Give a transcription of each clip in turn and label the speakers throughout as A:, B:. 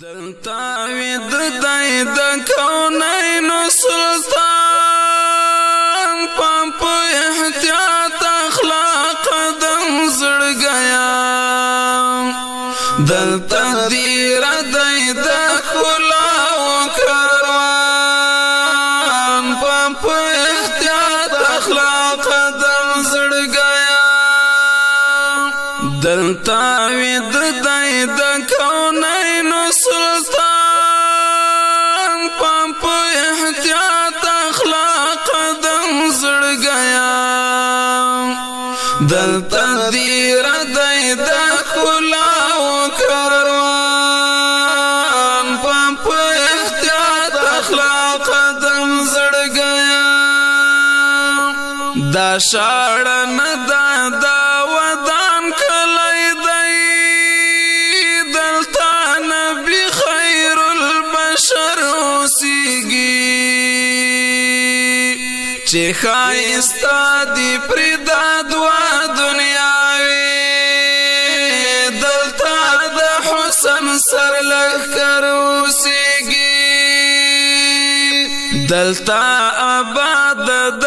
A: دلتا وید دای د کونینو سلطان پام په احتیاط اخلاق قدم زړګیا دلتا دیر دای د کلاو کاروان پام په احتیاط اخلاق قدم زړګیا دلتا وید دای د کونینو سلطان پام په احتیاط اخلاق قدم زړګیا دلته دیر دای د کلاو کاروان پام په احتیاط اخلاق قدم زړګیا دا شاړه نه دا ودان کلی دی دلته نبی خیر البشر اوسیږي چې ښایسته دی پرېدا دوه دنیاوې دلته د حسن سر لښکر اوسیږي دلته آباد د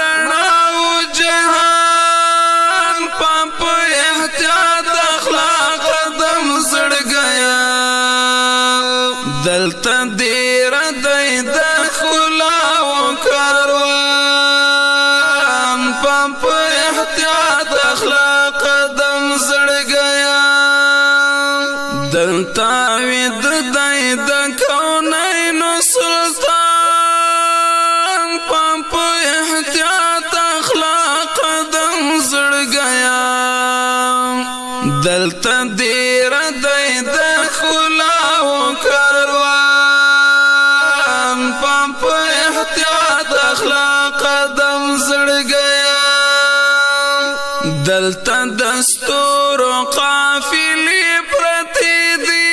A: رڼا و جهان پام په احتیاط اخلاق قدم زړګیا دلته دیر دی د کلاو کاروان پام په احتیاط اخلاق قدم زړګیا دلته وید دی د کونینو سلطان پام په احتیاط اخلاق قدم زړګیا دلته دیر دی د کلاو کاروان پام په احتیاط اخلاق قدم زړګیا دلته دستور قافلې پرتې دي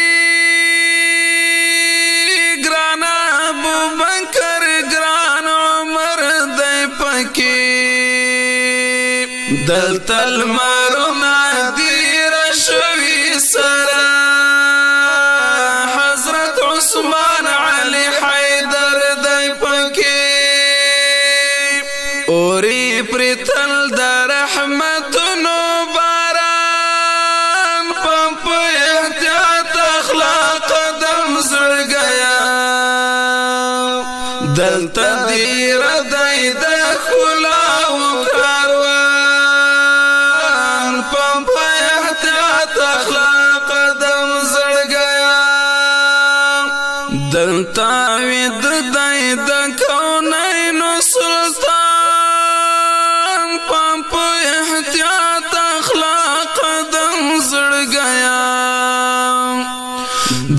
A: ګران ابوبکر ګران عمر دی پکې دلته لمرونه دیر شوي سره حضرت عثمان علی حیدر دی پکې اوري پرتل د رحمتونو باران پام په احتیاط اخلاق قدم زړګیا دلته دیر دی د کلاو کاروان پام په احتیاط اخلاق قدم زړګیا دلته وید دی د کونینو سلطان پام په احتیاط اخلاق قدم زړګیا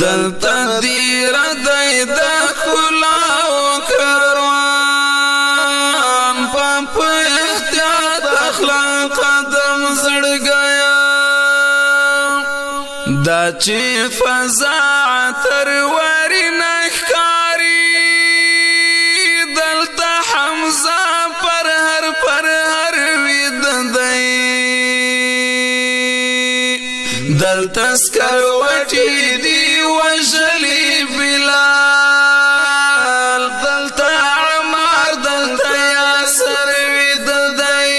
A: دلته دیر دی د کلاو کاروان پام په احتیاط اخلاق قدم زړګیا دا چې فضا عطر وری نښکاري دلته حمزه پر هر وید دی دلته سکروټي دی وژلي بلال دلته عمار دلته یاسر وید دی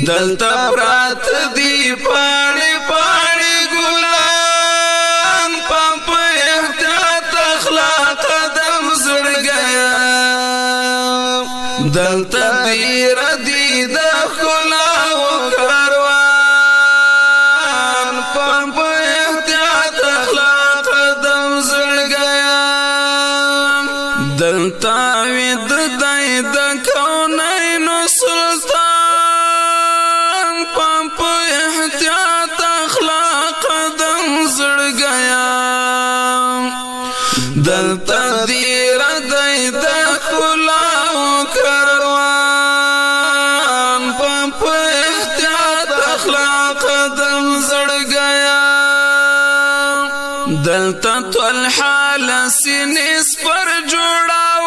A: دلته پرات دی پاڼې پاڼې ګلان پام په احتیاط اخلاق قدم زړګیا دلته دیر دی د کلاو کاروان پام په احتیاط اخلاق قدم زړګیا دلته وید دی د کونینو سلطان پام په احتیاط اخلاق قدم زړګیا دلته دیر دی د کلاو کاروان پام په احتیاط اخلاق قدم زړګیا دلته طلحه لسینې سپر جوړاو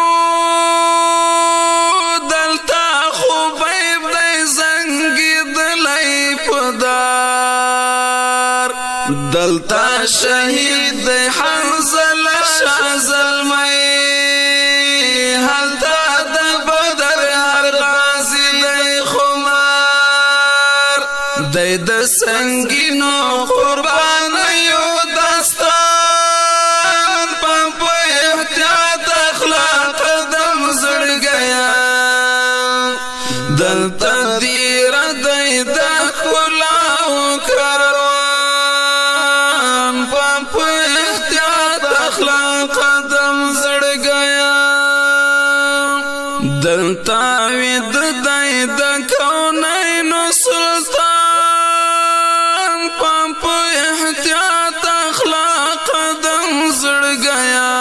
A: دلته خبیب دی زنګېدلی په دار د دلتا شهید دی حنزله شاه زلمی هلتا د بدر هر غازی دی خمار دی د سنگینو قربانیو داستان پمپ احتیاط اخلاق قدم زړګیا دلتا دیر دی د کلاو کاروان پمپ احتیاط اخلاق قدم زړګیا دلتا وید دی د کونینو سلطان پمپ احتیاط اخلاق قدم زړګیا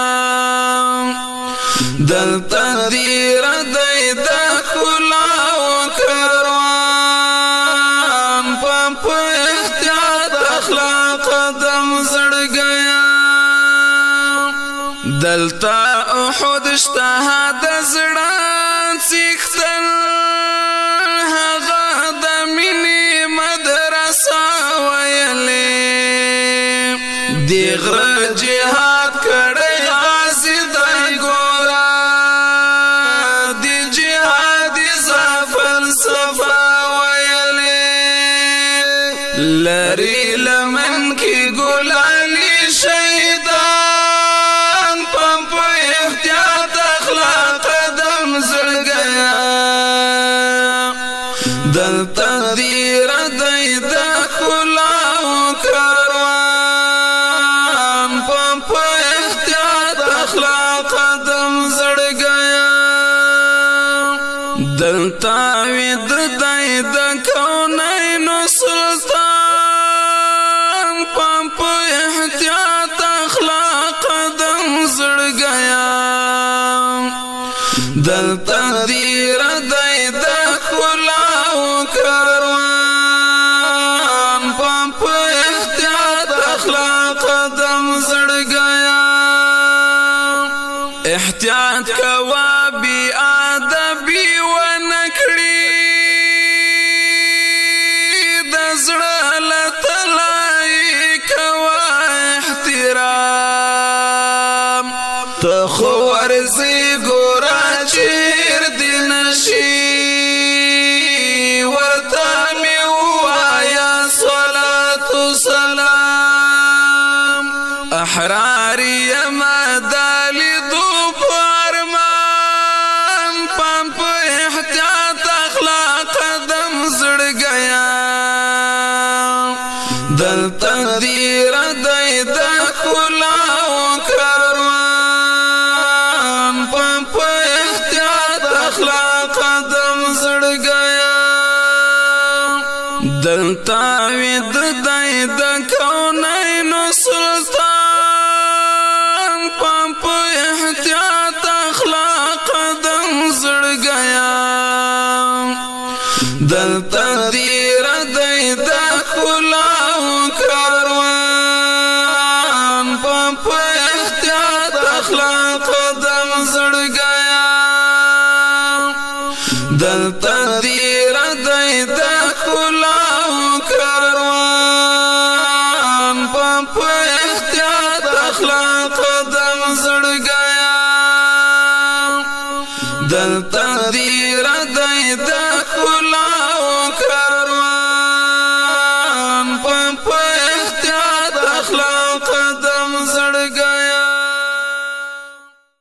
A: دلتا دیر دی د کلاو کاروان پمپ احتیاط اخلاق قدم زړګیا دلتا احد اشتها د زړه څښتل هغه د مینې مدرسه ویلې دی غره جهاد کړی غازي دی ګوره دی جهاد زه فلسفه ویلې لري لمن کې ګلالي شهیدان پمپ احتیاط اخلاق قدم زړګیا دلتا دیر دی د کلاو کاروان پمپ احتیاط اخلاق قدم زړګیا دلتا وید دی د کونینو سلطان پمپ احتیاط اخلاق قدم زړګیا دلتا دیر دی د کلاو کاروان پمپ احتیاط اخلاق قدم زړګیا احتیاط کوا بی ادبی ونکړي د زړه لتلای کوا احترام ته خو ورزي ګورا چیر دی نشي ورته می وایا صلوات سلام احرار یما دالی دو فرمان پمپ احتیاط اخلاق قدم زړګیا دلتا دیر دی د کلاو کاروان پمپ احتیاط اخلاق قدم زړګیا دلتا وید دی د کونینو سلطان پمپ احتیاط اخلاق قدم زړګیا دلتا دیر دی د کلاو کاروان پمپ احتیاط اخلاق قدم زړګیا دلتا دیر دی د کلاو کاروان پمپ احتیاط اخلاق قدم زړګیا دلتا دیر